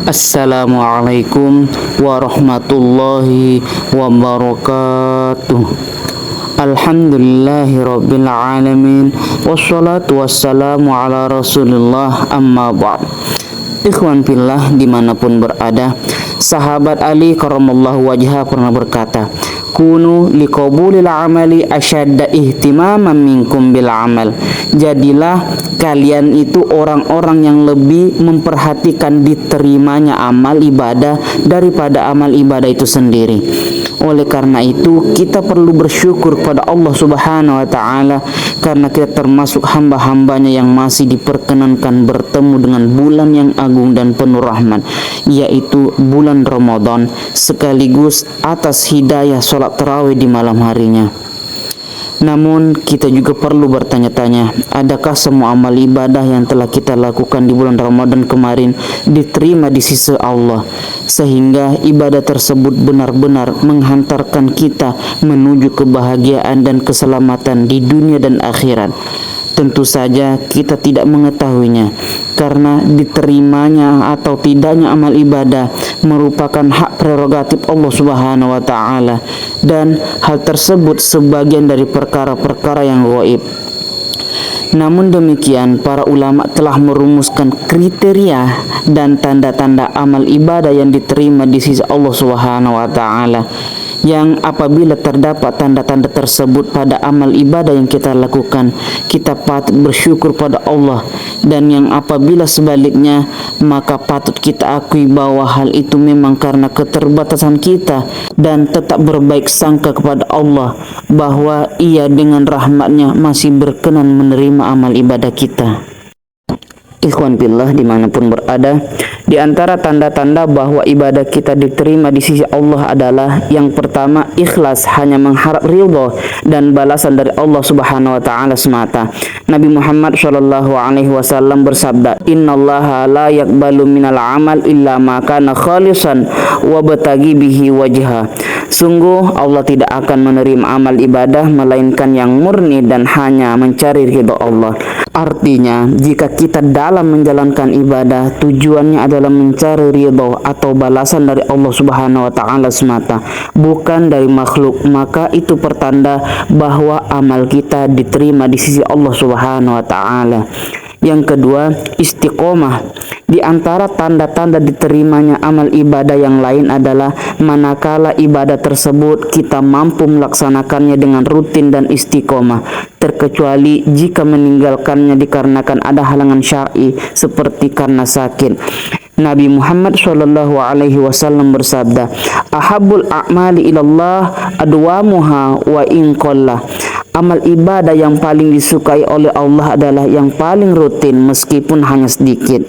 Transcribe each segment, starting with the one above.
Assalamualaikum warahmatullahi wabarakatuh. Alhamdulillahi rabbil alamin. Wassalatu wassalamu ala rasulillah, amma ba'd. Ikhwan fillah dimanapun berada, sahabat Ali karamallahu wajhah pernah berkata, kunu liqabulil amali asyadda ihtimaman minkum bil amal. Jadilah kalian itu orang-orang yang lebih memperhatikan diterimanya amal ibadah daripada amal ibadah itu sendiri. Oleh karena itu kita perlu bersyukur kepada Allah Subhanahu wa ta'ala, karena kita termasuk hamba-hambanya yang masih diperkenankan bertemu dengan bulan yang agung dan penuh rahmat, yaitu bulan Ramadan, sekaligus atas hidayah sholat tarawih di malam harinya. Namun kita juga perlu bertanya-tanya, adakah semua amal ibadah yang telah kita lakukan di bulan Ramadan kemarin diterima di sisi Allah, sehingga ibadah tersebut benar-benar menghantarkan kita menuju kebahagiaan dan keselamatan di dunia dan akhirat? Tentu saja kita tidak mengetahuinya, karena diterimanya atau tidaknya amal ibadah merupakan hak prerogatif Allah Subhanahu wa ta'ala, dan hal tersebut sebagian dari perkara-perkara yang gaib. Namun demikian, para ulama telah merumuskan kriteria dan tanda-tanda amal ibadah yang diterima di sisi Allah Subhanahu wa ta'ala, yang apabila terdapat tanda-tanda tersebut pada amal ibadah yang kita lakukan, kita patut bersyukur pada Allah, dan yang apabila sebaliknya, maka patut kita akui bahwa hal itu memang karena keterbatasan kita, dan tetap berbaik sangka kepada Allah bahwa Ia dengan rahmatnya masih berkenan menerima amal ibadah kita. Ikhwan billah dimanapun berada, di antara tanda-tanda bahwa ibadah kita diterima di sisi Allah adalah yang pertama, ikhlas, hanya mengharap ridha dan balasan dari Allah Subhanahu wa ta'ala semata. Nabi Muhammad SAW bersabda, innallaha la yaqbalu minal amal illa ma kana khalisan wa batagi bihi wajha. Sungguh Allah tidak akan menerima amal ibadah melainkan yang murni dan hanya mencari ridha Allah. Artinya, jika kita dalam menjalankan ibadah tujuannya adalah mencari ridha atau balasan dari Allah Subhanahu wa ta'ala semata, bukan dari makhluk, maka itu pertanda bahwa amal kita diterima di sisi Allah Subhanahu wa ta'ala. Yang kedua, istiqomah. Di antara tanda-tanda diterimanya amal ibadah yang lain adalah manakala ibadah tersebut kita mampu melaksanakannya dengan rutin dan istiqomah, terkecuali jika meninggalkannya dikarenakan ada halangan syar'i seperti karena sakit. Nabi Muhammad SAW bersabda, ahabul a'mali ilallah adwamuha wa in qalla. Amal ibadah yang paling disukai oleh Allah adalah yang paling rutin meskipun hanya sedikit.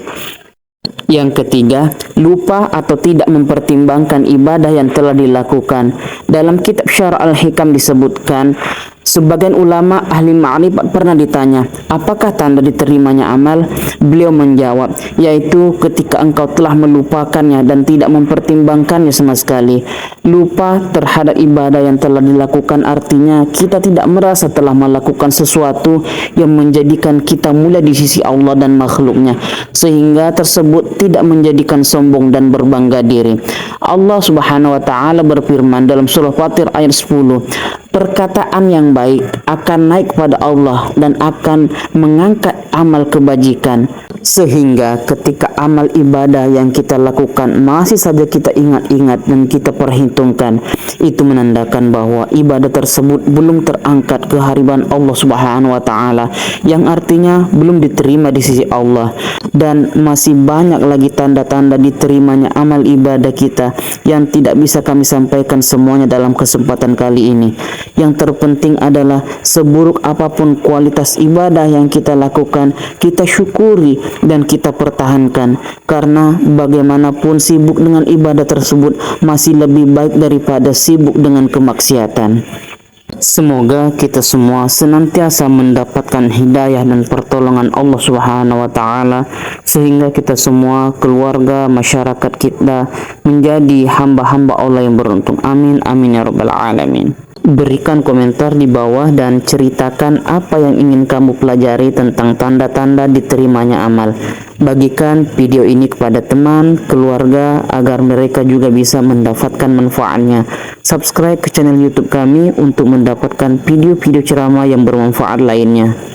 Yang ketiga, lupa atau tidak mempertimbangkan ibadah yang telah dilakukan. Dalam kitab Syarh Al-Hikam disebutkan, sebagian ulama ahli ma'rifat pernah ditanya, apakah tanda diterimanya amal? Beliau menjawab, yaitu ketika engkau telah melupakannya dan tidak mempertimbangkannya sama sekali. Lupa terhadap ibadah yang telah dilakukan artinya kita tidak merasa telah melakukan sesuatu yang menjadikan kita mulia di sisi Allah dan makhluknya, sehingga tersebut tidak menjadikan sombong dan berbangga diri. Allah Subhanahu wa ta'ala berfirman dalam surah Fatir ayat 10, perkataan yang baik akan naik kepada Allah dan akan mengangkat amal kebajikan, sehingga ketika amal ibadah yang kita lakukan masih saja kita ingat-ingat dan kita perhitungkan, itu menandakan bahwa ibadah tersebut belum terangkat ke hadirat Allah Subhanahu wa ta'ala, yang artinya belum diterima di sisi Allah. Dan masih banyak lagi tanda-tanda diterimanya amal ibadah kita yang tidak bisa kami sampaikan semuanya dalam kesempatan kali ini. Yang terpenting adalah seburuk apapun kualitas ibadah yang kita lakukan, kita syukuri dan kita pertahankan, karena bagaimanapun sibuk dengan ibadah tersebut masih lebih baik daripada sibuk dengan kemaksiatan. Semoga kita semua senantiasa mendapatkan hidayah dan pertolongan Allah Subhanahu wa ta'ala, sehingga kita semua, keluarga, masyarakat kita menjadi hamba-hamba Allah yang beruntung. Amin, amin ya rabbal alamin. Berikan komentar di bawah dan ceritakan apa yang ingin kamu pelajari tentang tanda-tanda diterimanya amal. Bagikan video ini kepada teman, keluarga agar mereka juga bisa mendapatkan manfaatnya. Subscribe ke channel YouTube kami untuk mendapatkan video-video ceramah yang bermanfaat lainnya.